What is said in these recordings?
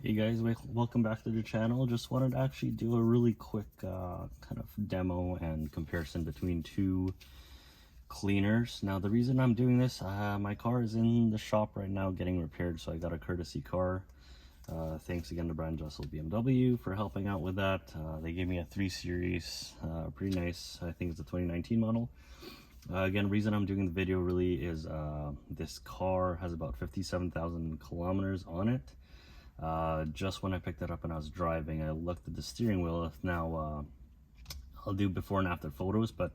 Hey guys, welcome back to the channel. Just wanted to actually do a really quick kind of demo and comparison between two cleaners. Now the reason I'm doing this, my car is in the shop right now getting repaired, so I got a courtesy car. Thanks again to Brian Jessel BMW for helping out with that. They gave me a 3 Series, pretty nice. I think it's a 2019 model. Again, reason I'm doing the video really is this car has about 57,000 kilometers on it. Just when I picked it up and I was driving, I looked at the steering wheel. Now I'll do before and after photos, but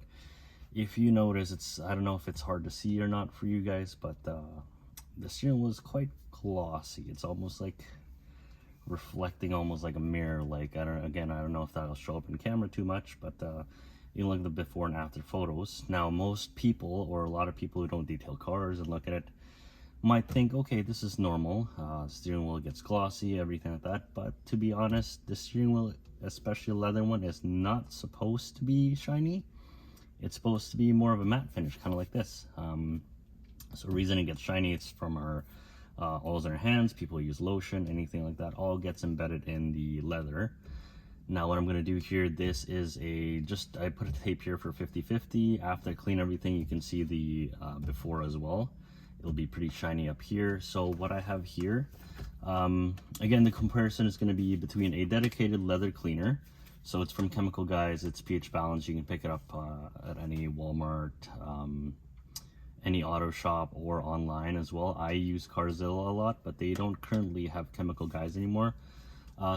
if you notice, I don't know if it's hard to see or not for you guys, but the steering wheel is quite glossy. It's almost like reflecting, almost like a mirror. Like I don't know if that'll show up in camera too much, but you look at the before and after photos. Now most people, or a lot of people who don't detail cars and look at it, might think, okay, this is normal. Steering wheel gets glossy, everything like that. But to be honest, the steering wheel, especially a leather one, is not supposed to be shiny. It's supposed to be more of a matte finish, kind of like this. So the reason it gets shiny, it's from our oils in our hands. People use lotion, anything like that, all gets embedded in the leather. Now what I'm going to do here, this is I put a tape here for 50-50. After I clean everything, you can see the before as well. It'll be pretty shiny up here. So what I have here, again, the comparison is going to be between a dedicated leather cleaner. So it's from chemicalguys, it's pH balanced. You can pick it up at any Walmart, any auto shop, or online as well. I use Carzilla a lot, but they don't currently have chemicalguys anymore.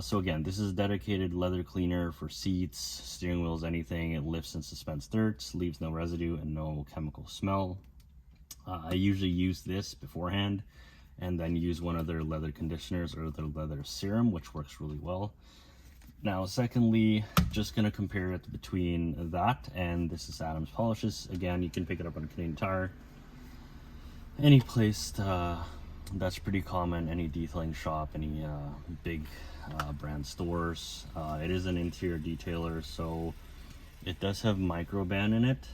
So again, this is a dedicated leather cleaner for seats, steering wheels, anything. It lifts and suspends dirt, leaves no residue and no chemical smell. I usually use this beforehand and then use one of their leather conditioners or their leather serum, which works really well. Now, secondly, just going to compare it between that and this is Adams Polishes. Again, you can pick it up on a Canadian Tire, any place that's pretty common, any detailing shop, any big brand stores. It is an interior detailer, so it does have microban in it.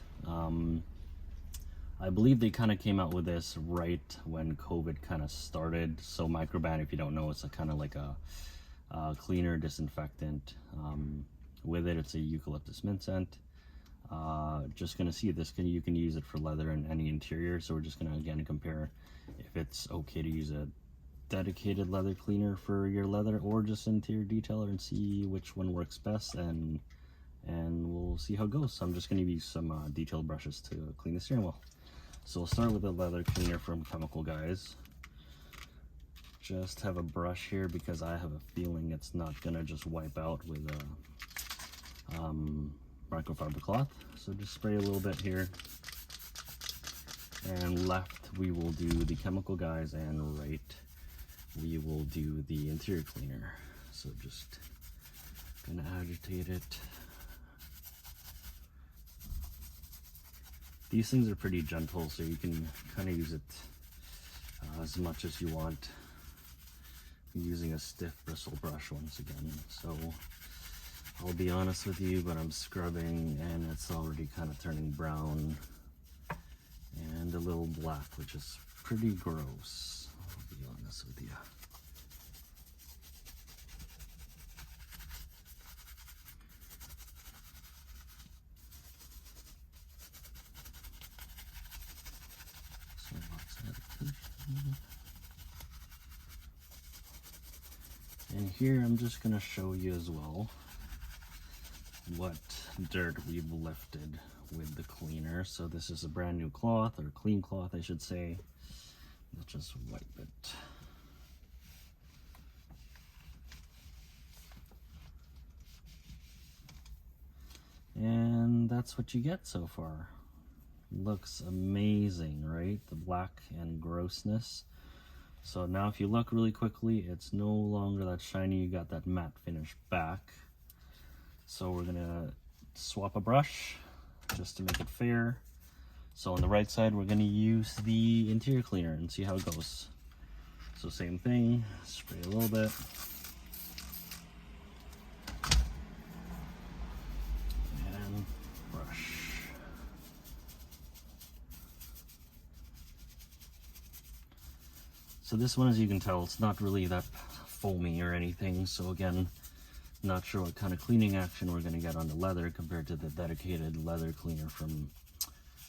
I believe they kind of came out with this right when COVID kind of started. So microban, if you don't know, it's a kind of like a cleaner disinfectant. With it, it's a eucalyptus mint scent. Just gonna see this, you can use it for leather and any interior. So we're just gonna again compare if it's okay to use a dedicated leather cleaner for your leather or just interior detailer, and see which one works best, and we'll see how it goes. So I'm just gonna use some detail brushes to clean the steering wheel. So we'll start with the leather cleaner from Chemicalguys. Just have a brush here because I have a feeling it's not gonna just wipe out with a microfiber cloth. So just spray a little bit here. And left we will do the Chemicalguys, and right we will do the interior cleaner. So just gonna agitate it. These things are pretty gentle, so you can kind of use it as much as you want. I'm using a stiff bristle brush once again. So I'll be honest with you, but I'm scrubbing and it's already kind of turning brown and a little black, which is pretty gross. I'll be honest with you. And here I'm just going to show you as well what dirt we've lifted with the cleaner. So this is a brand new cloth, or clean cloth I should say. Let's just wipe it. And that's what you get so far. Looks amazing, right? The black and grossness. So now if you look really quickly, it's no longer that shiny. You got that matte finish back. So we're gonna swap a brush just to make it fair. So on the right side, we're gonna use the interior cleaner and see how it goes. So same thing, spray a little bit. And brush. So this one, as you can tell, it's not really that foamy or anything. So again, not sure what kind of cleaning action we're going to get on the leather compared to the dedicated leather cleaner from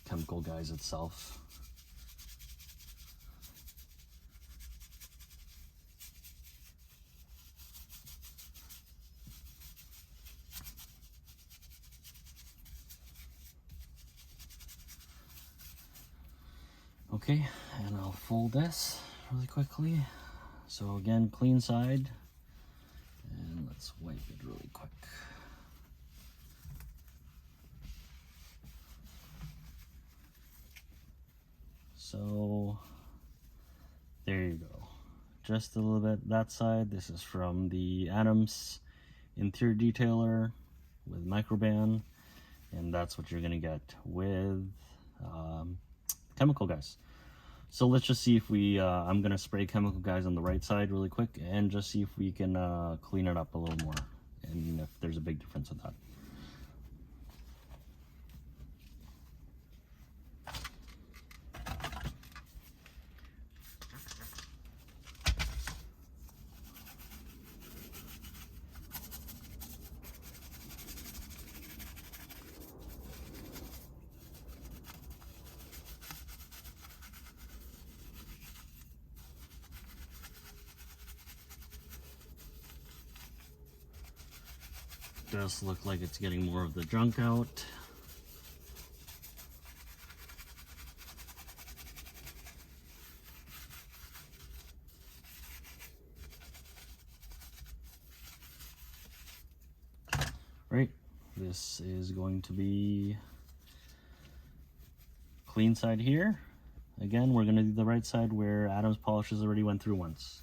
Chemicalguys itself. Okay, and I'll fold this really quickly. So again, clean side, and let's wipe it really quick. So there you go. Just a little bit that side. This is from the Adams interior detailer with microban, and that's what you're gonna get with Chemicalguys. So let's just see if we, I'm gonna spray Chemicalguys on the right side really quick and just see if we can clean it up a little more and if there's a big difference with that. Does look like it's getting more of the junk out. Right, this is going to be clean side here. Again, we're going to do the right side where Adam's polishes already went through once.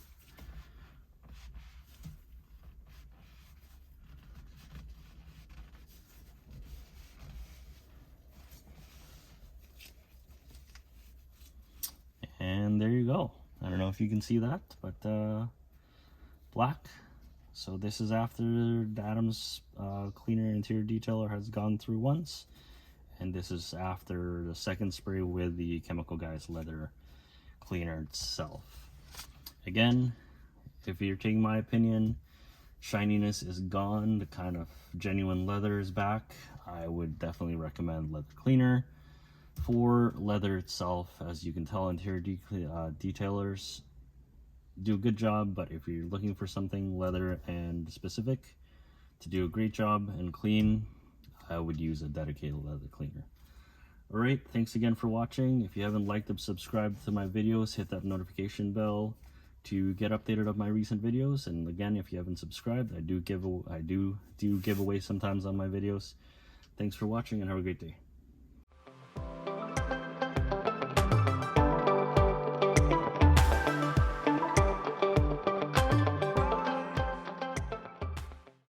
And there you go. I don't know if you can see that, but black. So this is after the Adams cleaner interior detailer has gone through once, and this is after the second spray with the Chemicalguys leather cleaner itself. Again, if you're taking my opinion, shininess is gone, the kind of genuine leather is back. I would definitely recommend leather cleaner. For leather itself, as you can tell, interior detailers do a good job, but if you're looking for something leather and specific to do a great job and clean, I would use a dedicated leather cleaner. Alright, thanks again for watching. If you haven't liked or subscribed to my videos, hit that notification bell to get updated of my recent videos. And again, if you haven't subscribed, I do give away sometimes on my videos. Thanks for watching and have a great day.